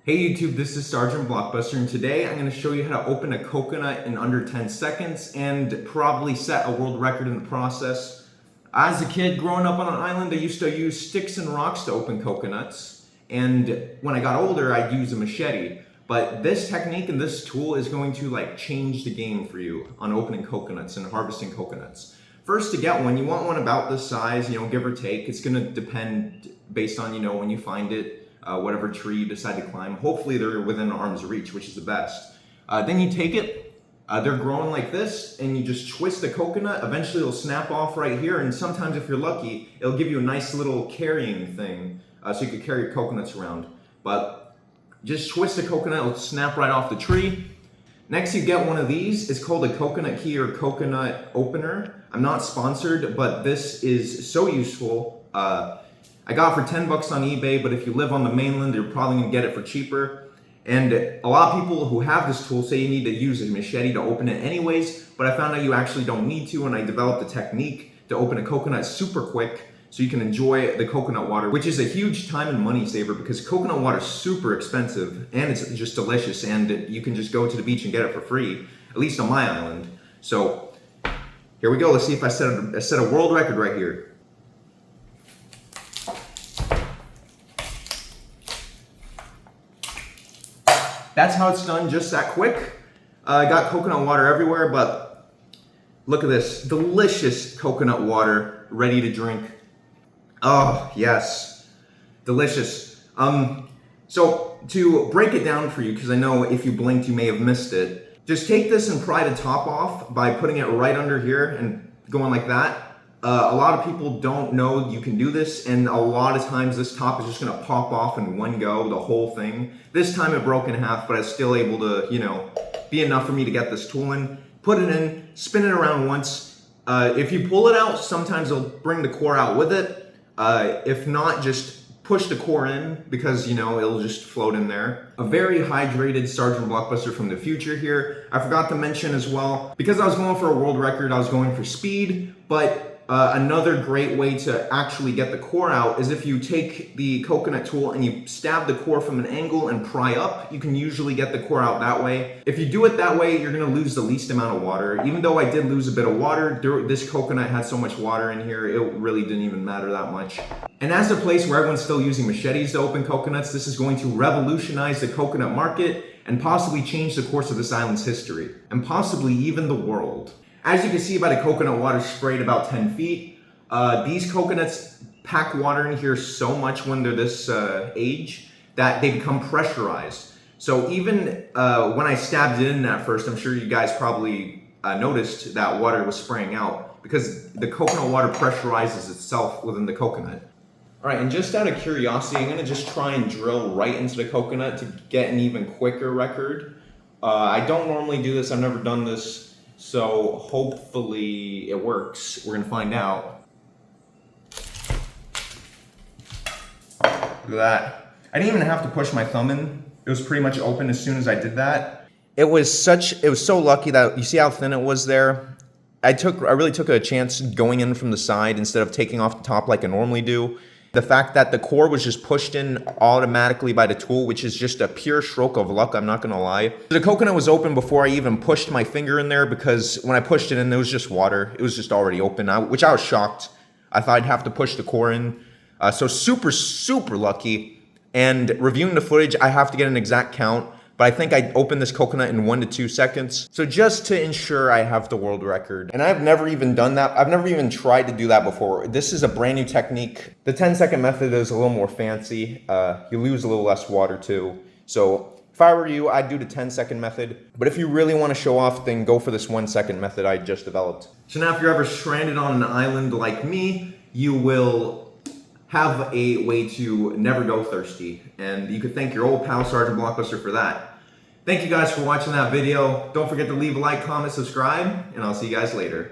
Hey YouTube, this is Sergeant Blockbuster, and today I'm going to show you how to open a coconut in under 10 seconds and probably set a world record in the process. As a kid growing up on an island, I used to use sticks and rocks to open coconuts, and when I got older, I'd use a machete. But this technique and this tool is going to change the game for you on opening coconuts and harvesting coconuts. First, to get one, you want one about this size, give or take. It's going to depend based on, when you find it. Whatever tree you decide to climb. Hopefully they're within arm's reach, which is the best. Then you take it, they're growing like this, and you just twist the coconut. Eventually it'll snap off right here, and sometimes if you're lucky, it'll give you a nice little carrying thing, so you can carry your coconuts around. But just twist the coconut, it'll snap right off the tree. Next you get one of these. It's called a coconut key or coconut opener. I'm not sponsored, but this is so useful. I got it for 10 bucks on eBay, but if you live on the mainland, you're probably gonna get it for cheaper. And a lot of people who have this tool say you need to use a machete to open it anyways, but I found out you actually don't need to, and I developed a technique to open a coconut super quick so you can enjoy the coconut water, which is a huge time and money saver because coconut water is super expensive and it's just delicious, and you can just go to the beach and get it for free, at least on my island. So here we go. Let's see if I set a world record right here. That's how it's done, just that quick. I got coconut water everywhere, but look at this, delicious coconut water ready to drink. Oh, yes, delicious. So to break it down for you, because I know if you blinked, you may have missed it, just take this and pry the top off by putting it right under here and going like that. A lot of people don't know you can do this, and a lot of times this top is just gonna pop off in one go, the whole thing. This time it broke in half, but I was still able to, be enough for me to get this tool in, put it in, spin it around once. If you pull it out, sometimes it'll bring the core out with it. If not, just push the core in because, it'll just float in there. A very hydrated Sergeant Blockbuster from the future here. I forgot to mention as well, because I was going for a world record, I was going for speed, but another great way to actually get the core out is if you take the coconut tool and you stab the core from an angle and pry up. You can usually get the core out that way. If you do it that way, you're gonna lose the least amount of water. Even though I did lose a bit of water, this coconut had so much water in here, it really didn't even matter that much. And as a place where everyone's still using machetes to open coconuts, this is going to revolutionize the coconut market and possibly change the course of this island's history, and possibly even the world. As you can see by the coconut water sprayed about 10 feet, these coconuts pack water in here so much when they're this age that they become pressurized. So even when I stabbed it in at first, I'm sure you guys probably noticed that water was spraying out because the coconut water pressurizes itself within the coconut. All right, and just out of curiosity, I'm gonna just try and drill right into the coconut to get an even quicker record. I don't normally do this, I've never done this. So hopefully it works. We're gonna find out. Look at that. I didn't even have to push my thumb in. It was pretty much open as soon as I did that. It was so lucky that, you see how thin it was there? I really took a chance going in from the side instead of taking off the top like I normally do. The fact that the core was just pushed in automatically by the tool, which is just a pure stroke of luck, I'm not gonna lie. The coconut was open before I even pushed my finger in there because when I pushed it in, there was just water. It was just already open, which I was shocked. I thought I'd have to push the core in. So super, super lucky. And reviewing the footage, I have to get an exact count, but I think I opened this coconut in 1 to 2 seconds. So just to ensure I have the world record. And I've never even done that. I've never even tried to do that before. This is a brand new technique. The 10-second method is a little more fancy. You lose a little less water too. So if I were you, I'd do the 10-second method. But if you really want to show off, then go for this 1-second method I just developed. So now if you're ever stranded on an island like me, you will have a way to never go thirsty. And you could thank your old pal Sergeant Blockbuster for that. Thank you guys for watching that video. Don't forget to leave a like, comment, subscribe, and I'll see you guys later.